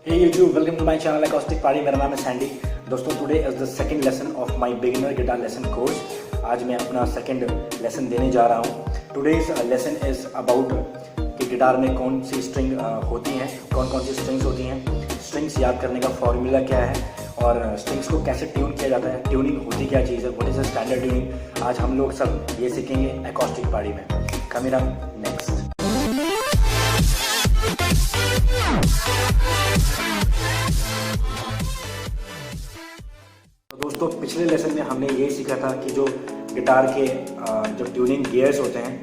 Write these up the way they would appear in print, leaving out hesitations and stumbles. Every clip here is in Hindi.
Hey YouTube, welcome to my channel Acoustic Party। मेरा नाम है सैंडी। दोस्तों today is the second lesson of my beginner guitar lesson course. आज मैं अपना सेकंड लेसन देने जा रहा हूँ। टुडेज लेसन इज अबाउट कि गिटार में कौन सी स्ट्रिंग होती हैं, कौन कौन सी स्ट्रिंग्स होती हैं, स्ट्रिंग्स याद करने का फॉर्मूला क्या है और स्ट्रिंग्स को कैसे ट्यून किया जाता है, ट्यूनिंग होती क्या चीज़ है, what is the standard tuning. आज हम लोग सब ये सीखेंगे अकॉस्टिक पार्टी में। Coming up next. दोस्तों पिछले लेसन में हमने ये सीखा था कि जो गिटार के जो ट्यूनिंग गियर्स होते हैं,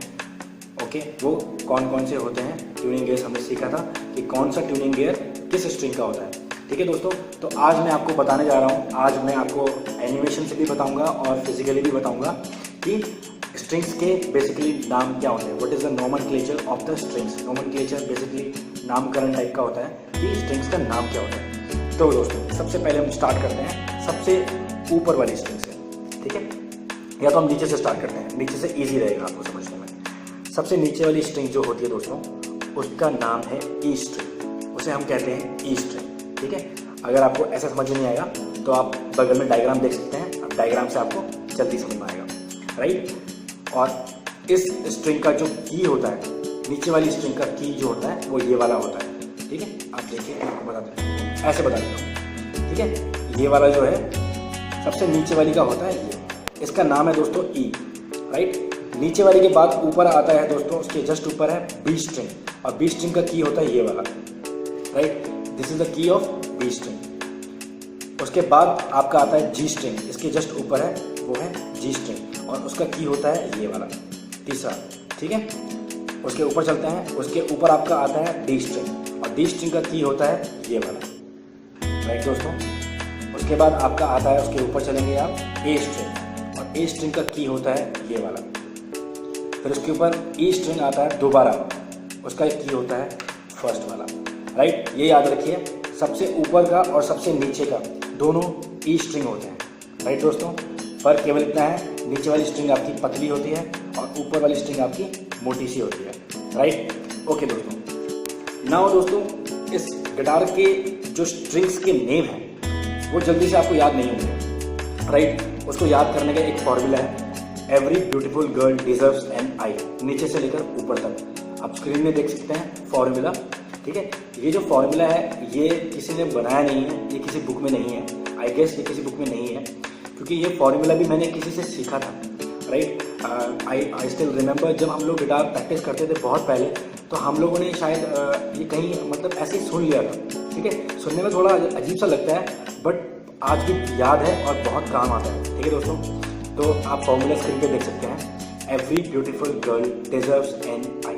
ओके, वो कौन कौन से होते हैं। ट्यूनिंग गियर्स हमने सीखा था कि कौन सा ट्यूनिंग गियर किस स्ट्रिंग का होता है। ठीक है दोस्तों, तो आज मैं आपको बताने जा रहा हूँ। आज मैं आपको एनिमेशन से भी बताऊँगा और फिजिकली भी बताऊँगा कि स्ट्रिंग्स के बेसिकली नाम क्या होते हैं। What is the nomenclature of the strings. Nomenclature basically नामकरण टाइप का होता है कि स्ट्रिंग्स का नाम क्या होता है। तो दोस्तों सबसे पहले हम स्टार्ट करते हैं सबसे ऊपर वाली स्ट्रिंग से, ठीक है, या तो हम नीचे से स्टार्ट करते हैं, नीचे से इजी रहेगा आपको समझने में। सबसे नीचे वाली स्ट्रिंग जो होती है दोस्तों, उसका नाम है ई स्ट्रिंग। उसे हम कहते हैं ई स्ट्रिंग। ठीक है, अगर आपको ऐसा समझ में नहीं आएगा तो आप बगल में डायग्राम देख सकते हैं। अब डायग्राम से आपको जल्दी समझ में आएगा, राइट। और इस स्ट्रिंग का जो की होता है, नीचे वाली स्ट्रिंग का की जो होता है वो ये वाला होता है। ठीक है, आप देखिए, आपको बता दें, ऐसे बता देता हूँ। ठीक है, ये वाला जो है सबसे नीचे वाली का होता है ये, इसका नाम है दोस्तों ई, राइट। नीचे वाली के बाद ऊपर आता है दोस्तों, उसके जस्ट ऊपर है बी स्ट्रिंग, और बी स्ट्रिंग का की होता है ये वाला, right. This is the key of B string. उसके बाद आपका आता है जी स्ट्रिंग, इसके जस्ट ऊपर है वो है जी स्ट्रिंग, और उसका की होता है ये वाला, तीसरा। ठीक है, उसके ऊपर चलते हैं, उसके ऊपर आपका आता है डी स्ट्रिंग, और डी स्ट्रिंग का की होता है ये वाला, राइट दोस्तों। उसके बाद आपका आता है, उसके ऊपर चलेंगे आप ए स्ट्रिंग, और ए स्ट्रिंग का की होता है ये वाला। फिर उसके ऊपर ई स्ट्रिंग आता है दोबारा, उसका की होता है फर्स्ट वाला, राइट। ये याद रखिए, सबसे ऊपर का और सबसे नीचे का दोनों ई स्ट्रिंग होते हैं, राइट दोस्तों। फर्क केवल इतना है, नीचे वाली स्ट्रिंग आपकी पतली होती है और ऊपर वाली स्ट्रिंग आपकी मोटी सी होती है, राइट। ओके दोस्तों, नाउ दोस्तों इस गिटार के जो स्ट्रिंग्स के नेम हैं वो जल्दी से आपको याद नहीं होंगे, राइट। उसको याद करने का एक फॉर्मूला है, every beautiful girl deserves an eye, नीचे से लेकर ऊपर तक। आप स्क्रीन में देख सकते हैं फॉर्मूला। ठीक है, ये जो फॉर्मूला है ये किसी ने बनाया नहीं है, ये किसी बुक में नहीं है। आई गेस ये किसी बुक में नहीं है, क्योंकि ये फॉर्मूला भी मैंने किसी से सीखा था, राइट। आई स्टिल रिमेंबर, जब हम लोग गिटार प्रैक्टिस करते थे बहुत पहले, तो हम लोगों ने शायद ये कहीं मतलब ऐसे ही सुन लिया था। ठीक है, सुनने में थोड़ा अजीब सा लगता है, बट आज भी याद है और बहुत काम आता है। ठीक है दोस्तों, तो आप फॉर्मूला स्क्रीन पे देख सकते हैं, every beautiful girl deserves an eye.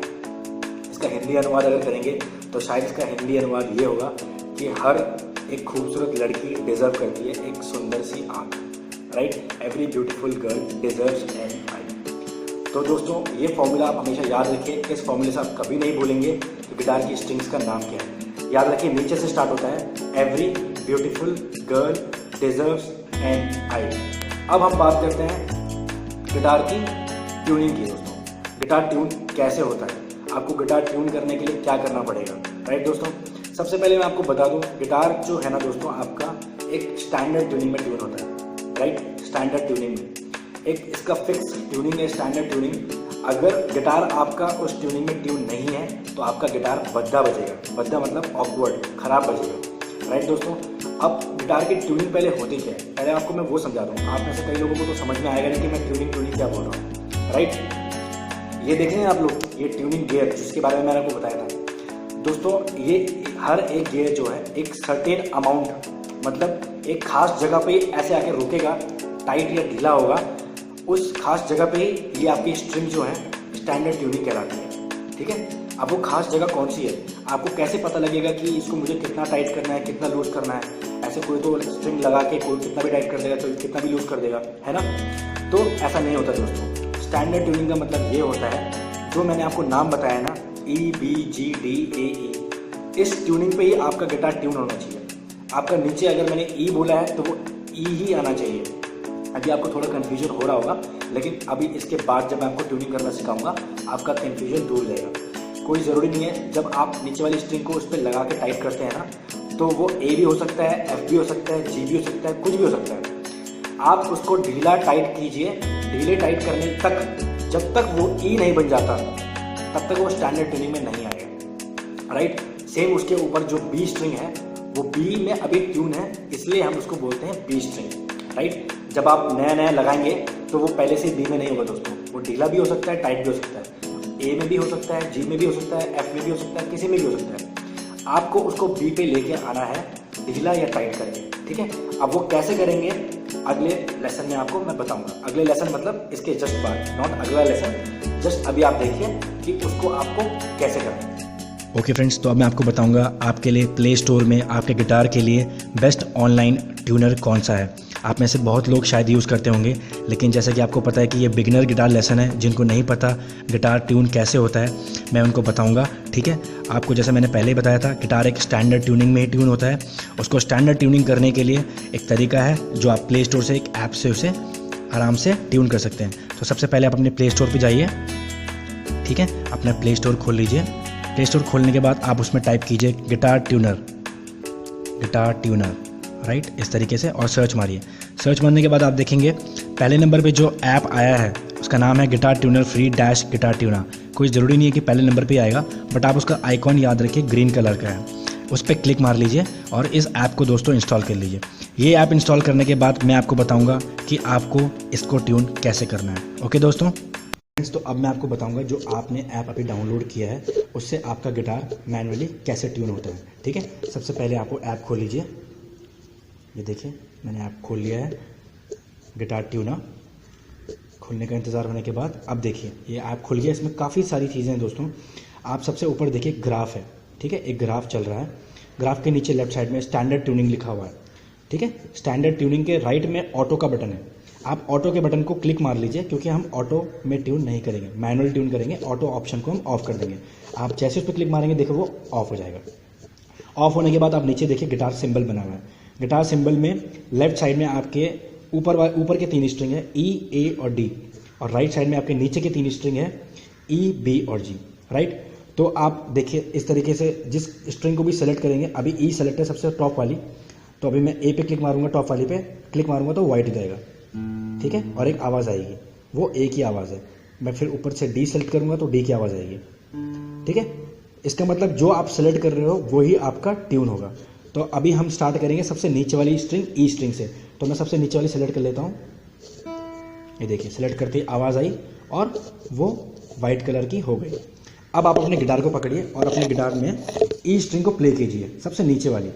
इसका हिंदी अनुवाद अगर करेंगे तो शायद इसका हिंदी अनुवाद ये होगा कि हर एक खूबसूरत लड़की डिजर्व करती है एक सुंदर सी आँख, right. Every beautiful girl deserves an eye. तो दोस्तों ये फॉर्मूला आप हमेशा याद रखिए, इस फॉर्मूले से आप कभी नहीं भूलेंगे कि गिटार की स्ट्रिंग्स का नाम क्या है। याद रखिए, नीचे से स्टार्ट होता है, every beautiful girl deserves an eye. अब हम बात करते हैं गिटार की ट्यूनिंग की। दोस्तों गिटार ट्यून कैसे होता है, आपको गिटार ट्यून करने के लिए क्या करना पड़ेगा, राइट दोस्तों। सबसे पहले मैं आपको बता दूं, गिटार जो है ना दोस्तों, आपका एक स्टैंडर्ड ट्यूनिंग में ट्यून होता है, राइट। स्टैंडर्ड ट्यूनिंग में एक इसका फिक्स ट्यूनिंग है, स्टैंडर्ड ट्यूनिंग। अगर गिटार आपका उस ट्यूनिंग में ट्यून नहीं है तो आपका गिटार भद्दा बजेगा। भद्दा मतलब ऑकवर्ड, खराब बजेगा, राइट दोस्तों। अब गिटार की ट्यूनिंग पहले होती क्या है, पहले आपको मैं वो समझा दूँ। आप में से कई लोगों को तो समझ में आएगा नहीं कि मैं ट्यूनिंग क्या बोल रहा हूँ, राइट। ये देख रहे हैं आप लोग, ये ट्यूनिंग गियर जिसके बारे में मैंने आपको बताया था दोस्तों। ये हर एक गियर जो है एक सर्टेन अमाउंट, मतलब एक खास जगह पे ऐसे आके रुकेगा, टाइट या ढीला होगा, उस खास जगह पे ही ये आपकी स्ट्रिंग जो है स्टैंडर्ड ट्यूनिंग कहलाती है। ठीक है, अब वो खास जगह कौन सी है, आपको कैसे पता लगेगा कि इसको मुझे कितना टाइट करना है, कितना लूज करना है। ऐसे कोई तो स्ट्रिंग लगा के कोई कितना भी टाइट कर देगा, तो कितना भी लूज कर देगा, है ना। तो ऐसा नहीं होता दोस्तों। स्टैंडर्ड ट्यूनिंग का मतलब ये होता है, जो मैंने आपको नाम बताया ना, E B G D A ई, इस ट्यूनिंग पे ही आपका गिटार ट्यून होना चाहिए। आपका नीचे अगर मैंने ई बोला है तो वो ई ही आना चाहिए। अभी आपको थोड़ा कन्फ्यूजन हो रहा होगा, लेकिन अभी इसके बाद जब मैं आपको ट्यूनिंग करना सिखाऊंगा आपका कन्फ्यूजन दूर जाएगा। कोई ज़रूरी नहीं है, जब आप नीचे वाली स्ट्रिंग को उस पर लगा के टाइट करते हैं ना, तो वो ए भी हो सकता है, एफ भी हो सकता है, जी भी हो सकता है, कुछ भी हो सकता है। आप उसको ढीला टाइट कीजिए, ढीले टाइट करने तक, जब तक वो ई नहीं बन जाता तब तक वो स्टैंडर्ड ट्यूनिंग में नहीं आएगा, राइट। सेम उसके ऊपर जो बी स्ट्रिंग है वो बी में अभी ट्यून है, इसलिए हम उसको बोलते हैं बी स्ट्रिंग, राइट। जब आप नया नया लगाएंगे तो वो पहले से बी में नहीं होगा दोस्तों, वो ढीला भी हो सकता है, टाइट भी हो सकता है, ए में भी हो सकता है, जी में भी हो सकता है, एफ में भी हो सकता है, किसी में भी हो सकता है। आपको उसको बी पे लेके आना है, ढीला या टाइट करके, ठीक है। अब वो कैसे करेंगे अगले लेसन में आपको मैं बताऊंगा। अगले लेसन मतलब इसके जस्ट बाद, नॉट अगला लेसन, जस्ट अभी आप देखिए कि उसको आपको कैसे करना है। ओके फ्रेंड्स, तो अब मैं आपको बताऊंगा आपके लिए प्ले स्टोर में आपके गिटार के लिए बेस्ट ऑनलाइन ट्यूनर कौन सा है। आप में से बहुत लोग शायद यूज़ करते होंगे, लेकिन जैसा कि आपको पता है कि ये बिगिनर गिटार लेसन है, जिनको नहीं पता गिटार ट्यून कैसे होता है मैं उनको बताऊंगा, ठीक है। आपको जैसे मैंने पहले ही बताया था, गिटार एक स्टैंडर्ड ट्यूनिंग में ही ट्यून होता है। उसको स्टैंडर्ड ट्यूनिंग करने के लिए एक तरीका है जो आप प्ले स्टोर से एक ऐप से उसे आराम से ट्यून कर सकते हैं। तो सबसे पहले आप अपने प्ले स्टोर पर जाइए, ठीक है। अपना प्ले स्टोर खोल लीजिए। प्ले स्टोर खोलने के बाद आप उसमें टाइप कीजिए गिटार ट्यूनर, राइट, इस तरीके से, और सर्च मारिए। सर्च मारने के बाद आप देखेंगे पहले नंबर पे जो ऐप आया है उसका नाम है guitar tuner free dash guitar tuner. कोई ज़रूरी नहीं है कि पहले नंबर पे आएगा, बट आप उसका आइकॉन याद रखिए, ग्रीन कलर का है, उस पर क्लिक मार लीजिए और इस ऐप को दोस्तों इंस्टॉल कर लीजिए। ये ऐप इंस्टॉल करने के बाद मैं आपको बताऊँगा कि आपको इसको ट्यून कैसे करना है। ओके दोस्तों, तो अब मैं आपको बताऊंगा जो आपने ऐप अभी डाउनलोड किया है उससे आपका गिटार मैनुअली कैसे ट्यून होता है, ठीक है। सबसे पहले आपको ऐप खोल लीजिए। ये देखिए मैंने ऐप खोल लिया है, गिटार ट्यूनर। खुलने का इंतज़ार होने के बाद अब देखिए ये ऐप खुल गया। इसमें काफ़ी सारी चीज़ें हैं दोस्तों। आप सबसे ऊपर देखिए ग्राफ है, ठीक है, एक ग्राफ चल रहा है। ग्राफ के नीचे लेफ्ट साइड में स्टैंडर्ड ट्यूनिंग लिखा हुआ है, ठीक है। स्टैंडर्ड ट्यूनिंग के राइट में ऑटो का बटन है। आप ऑटो के बटन को क्लिक मार लीजिए, क्योंकि हम ऑटो में ट्यून नहीं करेंगे, मैनुअल ट्यून करेंगे। ऑटो ऑप्शन को हम ऑफ कर देंगे। आप जैसे उस पर क्लिक मारेंगे देखो वो ऑफ हो जाएगा। ऑफ होने के बाद आप नीचे देखिए गिटार सिंबल बना हुआ है। गिटार सिंबल में लेफ्ट साइड में आपके ऊपर के 3 स्ट्रिंग है, ई, ए और डी, और राइट साइड में आपके नीचे के 3 स्ट्रिंग है, ई, बी और जी, राइट। तो आप देखिए इस तरीके से जिस स्ट्रिंग को भी सेलेक्ट करेंगे, अभी ई सेलेक्ट है सबसे टॉप वाली, तो अभी मैं ए पे क्लिक मारूंगा, टॉप वाली पे क्लिक मारूंगा तो वाइट हो जाएगा, ठीक है, और एक आवाज़ आएगी, वो ए की आवाज़ है। मैं फिर ऊपर से डी सेलेक्ट करूंगा तो डी की आवाज़ आएगी, ठीक है। इसका मतलब जो आप सेलेक्ट कर रहे हो वो ही आपका ट्यून होगा। तो अभी हम स्टार्ट करेंगे सबसे नीचे वाली स्ट्रिंग, ई स्ट्रिंग से। तो मैं सबसे नीचे वाली सेलेक्ट कर लेता हूँ। ये देखिए सेलेक्ट करते ही आवाज़ आई और वो वाइट कलर की हो गई। अब आप अपने गिटार को पकड़िए और अपने गिटार में ई स्ट्रिंग को प्ले कीजिए, सबसे नीचे वाली।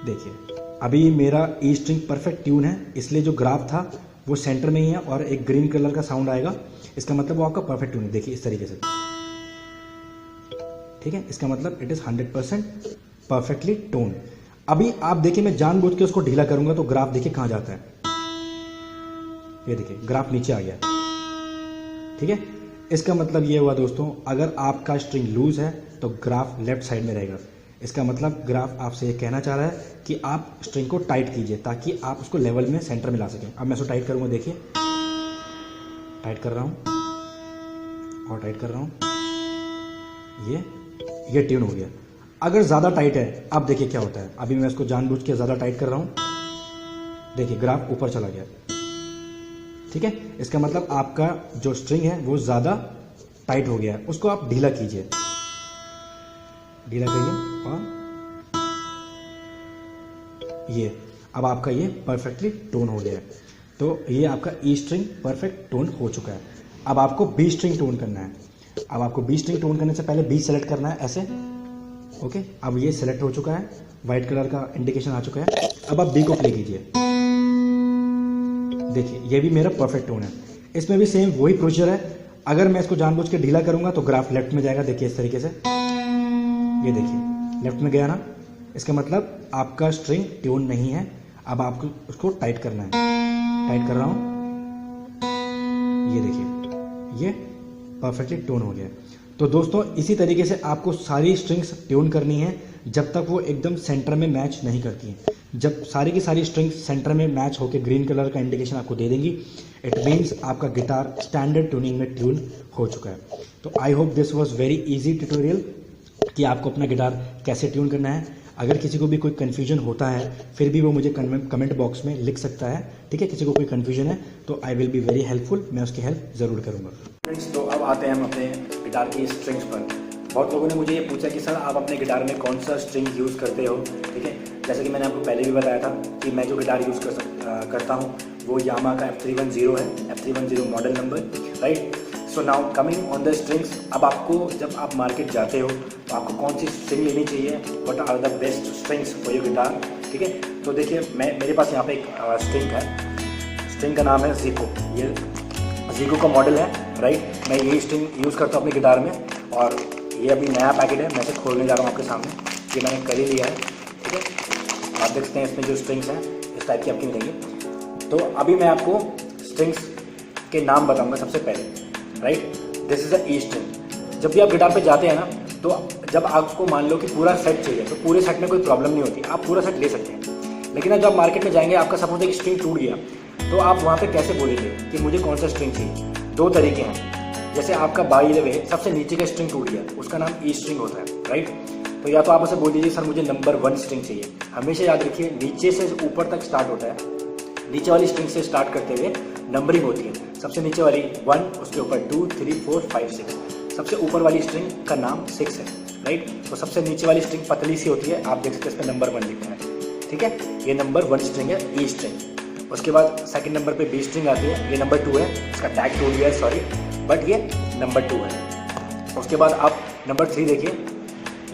देखिए अभी मेरा ई स्ट्रिंग परफेक्ट ट्यून है, इसलिए जो ग्राफ था वो सेंटर में ही है और एक ग्रीन कलर का साउंड आएगा, इसका मतलब वो आपका परफेक्ट ट्यून है। देखिए इस तरीके से, ठीक है, इसका मतलब इट इज 100% परफेक्टली टोन। अभी आप देखिए मैं जानबूझ के उसको ढीला करूंगा तो ग्राफ देखिए कहां जाता है। ये देखिए ग्राफ नीचे आ गया, ठीक है। इसका मतलब ये हुआ दोस्तों, अगर आपका स्ट्रिंग लूज है तो ग्राफ लेफ्ट साइड में रहेगा। इसका मतलब ग्राफ आपसे ये कहना चाह रहा है कि आप स्ट्रिंग को टाइट कीजिए ताकि आप उसको लेवल में सेंटर में ला सकें। अब मैं इसको टाइट करूंगा, देखिए टाइट कर रहा हूं और टाइट कर रहा हूं, ये ट्यून हो गया। अगर ज़्यादा टाइट है, अब देखिए क्या होता है। अभी मैं इसको जानबूझ के ज़्यादा टाइट कर रहा हूं, देखिए ग्राफ ऊपर चला गया, ठीक है। इसका मतलब आपका जो स्ट्रिंग है वो ज़्यादा टाइट हो गया है, उसको आप ढीला कीजिए, ढीला करिए और ये अब आपका ये परफेक्टली टोन हो गया है। तो ये आपका ई स्ट्रिंग परफेक्ट टोन हो चुका है। अब आपको बी स्ट्रिंग टोन करना है। अब आपको बी स्ट्रिंग टोन करने से पहले बी सेलेक्ट करना है ऐसे, ओके। अब ये सेलेक्ट हो चुका है, व्हाइट कलर का इंडिकेशन आ चुका है। अब आप बी को प्ले कीजिए, देखिए ये भी मेरा परफेक्ट टोन है। इसमें भी सेम वही प्रोसीजर है। अगर मैं इसको जानबूझ के ढीला करूंगा तो ग्राफ लेफ्ट में जाएगा, देखिए इस तरीके से, ये देखिए लेफ्ट में गया ना। इसका मतलब आपका स्ट्रिंग ट्यून नहीं है। अब आपको उसको टाइट करना है, टाइट कर रहा हूं, ये देखिए ये परफेक्टली टोन हो गया। तो दोस्तों इसी तरीके से आपको सारी स्ट्रिंग्स ट्यून करनी है जब तक वो एकदम सेंटर में मैच नहीं करती हैं। जब सारी की सारी स्ट्रिंग्स सेंटर में मैच होकर ग्रीन कलर का इंडिकेशन आपको दे देंगी, इट मीन्स आपका गिटार स्टैंडर्ड ट्यूनिंग में ट्यून हो चुका है। तो I hope this was very easy tutorial कि आपको अपना गिटार कैसे ट्यून करना है। अगर किसी को भी कोई कन्फ्यूजन होता है फिर भी वो मुझे कमेंट बॉक्स में लिख सकता है, ठीक है। किसी को कोई कन्फ्यूजन है तो I will be very helpful, मैं उसकी हेल्प ज़रूर करूँगा। फ्रेंड्स, तो अब आते हैं हम अपने गिटार की स्ट्रिंग्स पर। बहुत लोगों ने मुझे ये पूछा कि सर आप अपने गिटार में कौन सा स्ट्रिंग यूज़ करते हो, ठीक है। जैसे कि मैंने आपको पहले भी बताया था कि मैं जो गिटार यूज़ करता हूँ वो यामा का F310 है, F310 model number, right. So now coming on the strings, अब आपको जब आप मार्केट जाते हो तो आपको कौन सी स्ट्रिंग लेनी चाहिए, what are the best strings for your guitar, ठीक है। तो देखिए मेरे पास यहाँ पे एक स्ट्रिंग है, स्ट्रिंग का नाम है ज़ीको। ये ज़ीको का मॉडल है, राइट। मैं यही स्ट्रिंग यूज़ करता हूँ अपनी गिटार में, और ये अभी नया पैकेट है, मैं इसे खोलने जा रहा हूँ आपके सामने। ये मैंने कर ही लिया है, ठीक है। आप देख सकते हैं इसमें जो स्ट्रिंग्स हैं इस टाइप की आपकी मिलेंगी। तो अभी मैं आपको स्ट्रिंग्स के नाम बताऊंगा सबसे पहले, right. This is a E string. जब भी आप गिटार पे जाते हैं ना, तो जब आपको मान लो कि पूरा सेट चाहिए तो पूरे सेट में कोई प्रॉब्लम नहीं होती, आप पूरा सेट ले सकते हैं। लेकिन अब जब मार्केट में जाएंगे, आपका सपोज एक स्ट्रिंग टूट गया, तो आप वहाँ पे कैसे बोलेंगे कि मुझे कौन सा स्ट्रिंग चाहिए। दो तरीके हैं। जैसे आपका बाई द वे सबसे नीचे का स्ट्रिंग टूट गया, उसका नाम ई स्ट्रिंग होता है, राइट। तो या तो आप उसे बोल दीजिए सर मुझे नंबर 1 स्ट्रिंग चाहिए। हमेशा याद रखिए नीचे से ऊपर तक स्टार्ट होता है, नीचे वाली स्ट्रिंग से स्टार्ट करते हुए नंबरिंग होती है। सबसे नीचे वाली 1, उसके ऊपर 2, 3, 4, 5, 6, सबसे ऊपर वाली स्ट्रिंग का नाम 6 है, राइट। तो सबसे नीचे वाली स्ट्रिंग पतली सी होती है, आप देख सकते हैं इस पर नंबर 1 लिखा है, ठीक है। ये नंबर 1 स्ट्रिंग है, ई स्ट्रिंग। उसके बाद सेकंड नंबर पे बी स्ट्रिंग आती है, ये नंबर 2 है, इसका टैग टूट गया है, सॉरी, बट ये नंबर 2 है। उसके बाद आप नंबर 3 देखिए,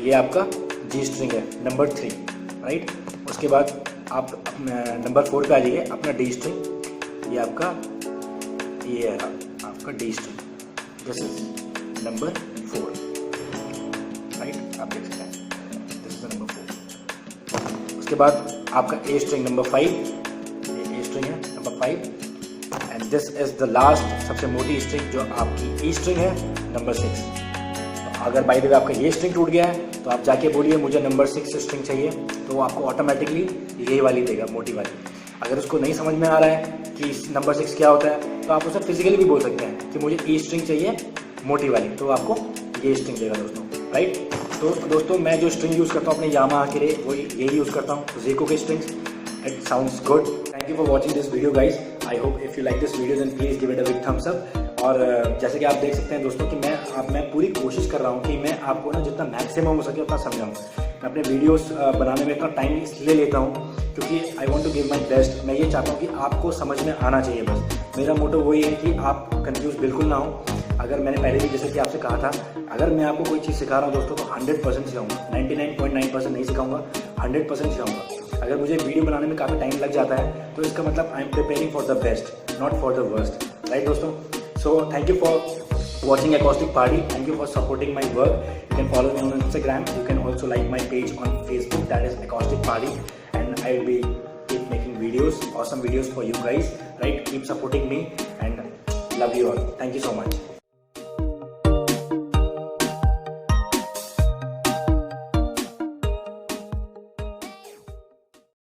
ये आपका जी स्ट्रिंग है, नंबर 3, राइट। उसके बाद आप नंबर 4 पे आ जाइए, अपना डी स्ट्रिंग, ये आपका ये है आपका D string, this is number 4, right. आप देख सकते हैं दिस इज नंबर 4। उसके बाद आपका ए स्ट्रिंग नंबर 5, ये ए स्ट्रिंग है number 5, and this is the last सबसे मोटी स्ट्रिंग जो आपकी ई स्ट्रिंग है, नंबर 6। तो अगर बाय द वे आपका ये स्ट्रिंग टूट गया है तो आप जाके बोलिए मुझे नंबर 6 स्ट्रिंग चाहिए, तो वो आपको ऑटोमेटिकली यही वाली देगा, मोटी वाली। अगर उसको नहीं समझ में आ रहा है कि नंबर 6 क्या होता है, तो आप उसे फिजिकली भी बोल सकते हैं कि मुझे ई स्ट्रिंग चाहिए मोटी वाली, तो आपको ये स्ट्रिंग देगा दोस्तों, राइट। तो दोस्तों मैं जो स्ट्रिंग यूज़ करता हूँ अपने यामाहा के लिए वो यही यूज़ करता हूँ, ज़ीको के strings. It sounds good. Thank you for watching this video guys. I hope if you like this video then please give it a big thumbs up. और जैसे कि आप देख सकते हैं दोस्तों कि मैं पूरी कोशिश कर रहा हूँ कि मैं आपको ना जितना मैक्सिमम हो सके उतना समझाऊँ। मैं अपने वीडियोस बनाने में इतना टाइम इसलिए लेता हूँ क्योंकि I want to give my best. मैं ये चाहता हूँ कि आपको समझ में आना चाहिए, बस मेरा मोटो वही है कि आप कंफ्यूज बिल्कुल ना हो। अगर मैंने पहले भी जैसे कि आपसे कहा था, अगर मैं आपको कोई चीज़ सिखा रहा हूँ दोस्तों तो 100% सिखाऊंगा, 99.9% नहीं सिखाऊंगा, 100% सिखाऊंगा। अगर मुझे वीडियो बनाने में काफ़ी टाइम लग जाता है तो इसका मतलब I am preparing for the best, not for the worst, right दोस्तों। So thank you for watching Acoustic Party. Thank you for supporting my work. You can follow me on Instagram. You can also like my page on Facebook, that is Acoustic Party, and I will be keep making videos, awesome videos for you guys. Right? Keep supporting me and love you all. Thank you so much.